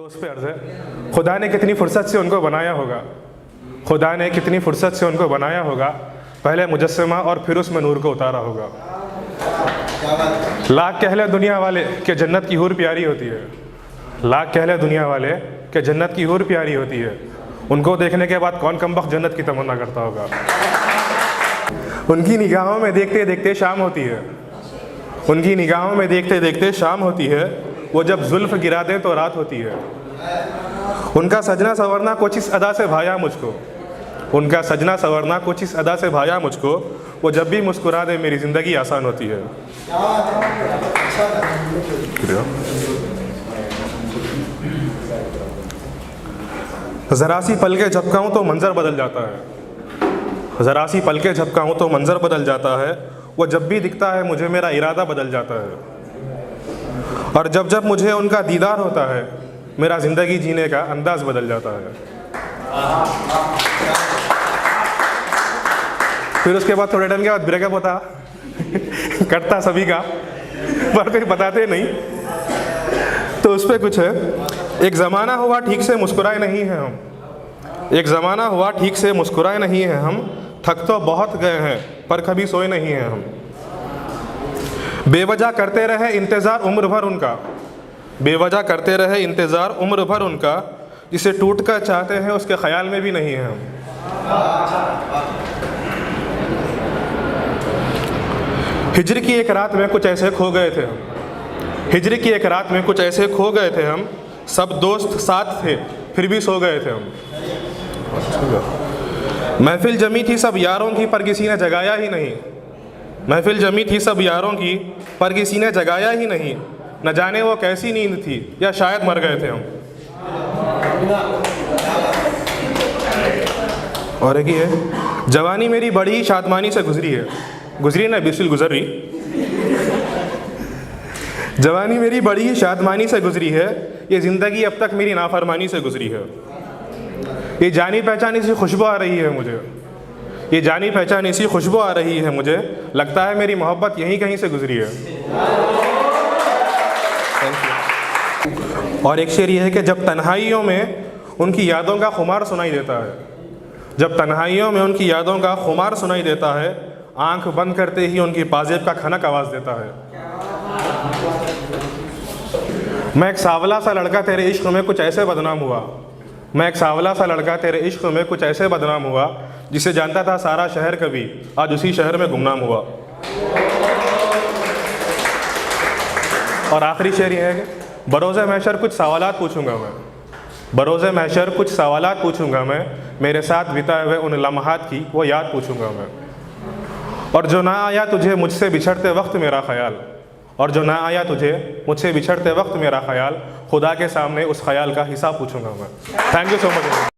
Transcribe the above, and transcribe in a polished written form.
तो उस पर अर्ज़ है, खुदा ने कितनी फ़ुर्सत से उनको बनाया होगा, खुदा ने कितनी फ़ुर्सत से उनको बनाया होगा, पहले मुजस्समा और फिर उसमें नूर को उतारा होगा। लाख कह ले दुनिया वाले कि जन्नत की हूर प्यारी होती है, लाख कह ले दुनिया वाले कि जन्नत की हूर प्यारी होती है, उनको देखने के बाद कौन कमबख्त जन्नत की तमन्ना करता होगा। उनकी निगाहों में देखते देखते शाम होती है, उनकी निगाहों में देखते देखते शाम होती है, वो जब जुल्फ़ गिरा दे तो रात होती है। उनका सजना संवरना कुछ इस अदा से भाया मुझको, उनका सजना संवरना कुछ इस अदा से भाया मुझको, वो जब भी मुस्कुरा दे मेरी ज़िंदगी आसान होती है। ज़रा सी पलके झपकाऊँ तो मंज़र बदल जाता है, ज़रा सी पलके झपकाऊँ तो मंज़र बदल जाता है, वो जब भी दिखता है मुझे मेरा इरादा बदल जाता है। और जब जब मुझे उनका दीदार होता है मेरा ज़िंदगी जीने का अंदाज़ बदल जाता है। फिर उसके बाद थोड़े टाइम के बाद ब्रेकअप होता कटता सभी का, पर कोई बताते नहीं। तो उस पर कुछ है, एक ज़माना हुआ ठीक से मुस्कुराए नहीं हैं हम, एक ज़माना हुआ ठीक से मुस्कुराए नहीं हैं हम, थक तो बहुत गए हैं पर कभी सोए नहीं हैं हम। बेवजह करते रहे इंतज़ार उम्र भर उनका, बेवजह करते रहे इंतज़ार उम्र भर उनका, जिसे टूट कर चाहते हैं उसके ख्याल में भी नहीं है हम। हिजर की एक रात में कुछ ऐसे खो गए थे हम, हिजर की एक रात में कुछ ऐसे खो गए थे हम, सब दोस्त साथ थे फिर भी सो गए थे हम। महफिल जमी थी सब यारों की पर किसी ने जगाया ही नहीं, महफिल जमी थी सब यारों की पर किसी ने जगाया ही नहीं, न जाने वो कैसी नींद थी या शायद मर गए थे हम। और एक ही है, जवानी मेरी बड़ी ही शादमानी से गुजरी है, गुजरी ना बिल्कुल गुजर रही, जवानी मेरी बड़ी ही शादमानी से गुजरी है, ये ज़िंदगी अब तक मेरी नाफरमानी से गुजरी है। ये जानी पहचानी सी खुशबू आ रही है मुझे, ये जानी पहचानी सी खुशबू आ रही है मुझे, लगता है मेरी मोहब्बत यहीं कहीं से गुजरी है। और एक शेर ये है कि जब तन्हाइयों में उनकी यादों का खुमार सुनाई देता है, जब तन्हाइयों में उनकी यादों का खुमार सुनाई देता है, आंख बंद करते ही उनकी पाजेब का खनक आवाज़ देता है। मैं एक सावला सा लड़का तेरे इश्क में कुछ ऐसे बदनाम हुआ, मैं एक सावला सा लड़का तेरे इश्क में कुछ ऐसे बदनाम हुआ, जिसे जानता था सारा शहर कभी आज उसी शहर में गुमनाम हुआ। और आखिरी शेर ये है कि बरोज़े महशर कुछ सवालात पूछूंगा मैं, बरोज़े महशर कुछ सवालात पूछूंगा मैं, मेरे साथ बिताए हुए उन लम्हात की वो याद पूछूंगा मैं। और जो ना आया तुझे मुझसे बिछड़ते वक्त मेरा ख्याल, और जो ना आया तुझे मुझसे बिछड़ते वक्त मेरा ख्याल, खुदा के सामने उस ख्याल का हिसाब पूछूंगा मैं। Thank you so much.